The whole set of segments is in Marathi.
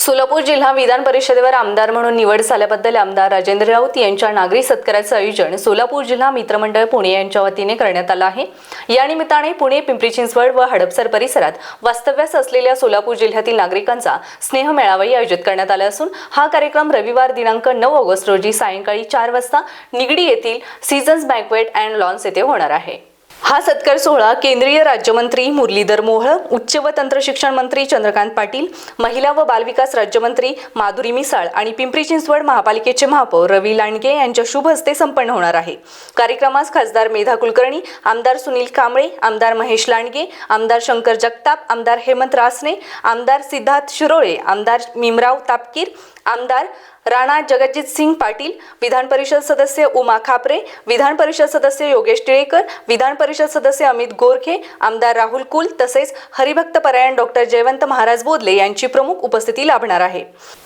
सोलापूर जिल्हा विधान परिषदेवर आमदार म्हणून निवड झाल्याबद्दल आमदार राजेंद्र राऊत यांच्या नागरी सत्काराचं आयोजन सोलापूर जिल्हा मित्रमंडळ पुणे यांच्या वतीने करण्यात आलं आहे। या निमित्ताने पुणे, पिंपरी चिंचवड व हडपसर परिसरात वास्तव्यास असलेल्या सोलापूर जिल्ह्यातील नागरिकांचा स्नेह मेळावाही आयोजित करण्यात आला असून हा कार्यक्रम रविवार दिनांक 9 ऑगस्ट रोजी सायंकाळी 4 वाजता निगडी येथील सीझन्स बँक्वेट अँड लॉन्स येथे होणार आहे। हा सत्कार सोहळा केंद्रीय राज्यमंत्री मुरलीधर मोहोळ, उच्च व तंत्र शिक्षण मंत्री चंद्रकांत पाटील, महिला व बालविकास राज्यमंत्री माधुरी मिसाळ आणि पिंपरी चिंचवड महापालिकेचे महापौर रवी लांडगे यांच्या शुभ हस्ते संपन्न होणार आहे। कार्यक्रमास खासदार मेधा कुलकर्णी, आमदार सुनील कांबळे, आमदार महेश लांडगे, आमदार शंकर जगताप, आमदार हेमंत रासने, आमदार सिद्धार्थ शिरोळे, आमदार मिमराव तापकीर, आमदार राणा जगजित सिंह पाटील, विधान परिषद सदस्य उमा खापरे, विधान परिषद सदस्य योगेश टिळेकर, विधान परिषद सदस्य अमित गोरखे, आमदार राहुल कुल तसेच हरिभक्त परायण डॉक्टर जयवंत महाराज बोदले यांची प्रमुख उपस्थिती लाभणार आहे।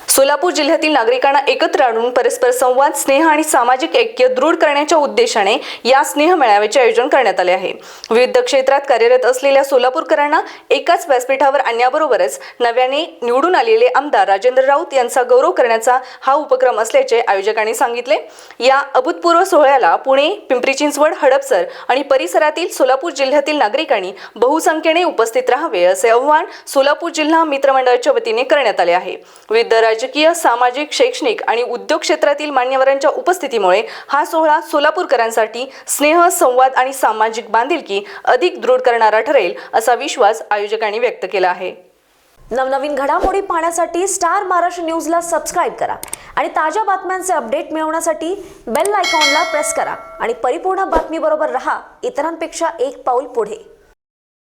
सोलापूर जिल्ह्यातील नागरिकांना एकत्र आणून परस्पर संवाद, स्नेह आणि सामाजिक ऐक्य दृढ करण्याच्या उद्देशाने या स्नेह मेळाव्याचे आयोजन करण्यात आले आहे। विविध क्षेत्रात कार्यरत असलेल्या सोलापूरकरांना एकाच व्यासपीठावर आणण्याबरोबरच नव्याने निवडून आलेले आमदार राजेंद्र राऊत यांचा गौरव करण्याचा हा उपक्रम असल्याचे आयोजकांनी सांगितले। या अभूतपूर्व सोहळ्याला पुणे, पिंपरी चिंचवड, हडपसर आणि परिसरातील सोलापूर जिल्ह्यातील नागरिकांनी बहुसंख्येने उपस्थित राहावे असे आवाहन सोलापूर जिल्हा मित्रमंडळाच्या वतीने करण्यात आले आहे। विविध राजकीय, सामाजिक, शैक्षणिक आणि उद्योग क्षेत्रातील मान्यवरांच्या उपस्थितीमुळे हा सोहळा सोलापूरकरांसाठी स्नेह, संवाद आणि सामाजिक बांधिलकी अधिक दृढ करणारा ठरेल असा विश्वास आयोजकांनी व्यक्त केला आहे। नवनवीन घडामोडी पाहण्यासाठी स्टार महाराष्ट्र न्यूजला सबस्क्राइब करा आणि ताज्या बातम्यांचे अपडेट मिळवण्यासाठी बेल आयकॉनला प्रेस करा आणि परिपूर्ण बातमीबरोबर रहा, इतरांपेक्षा एक पाऊल पुढे।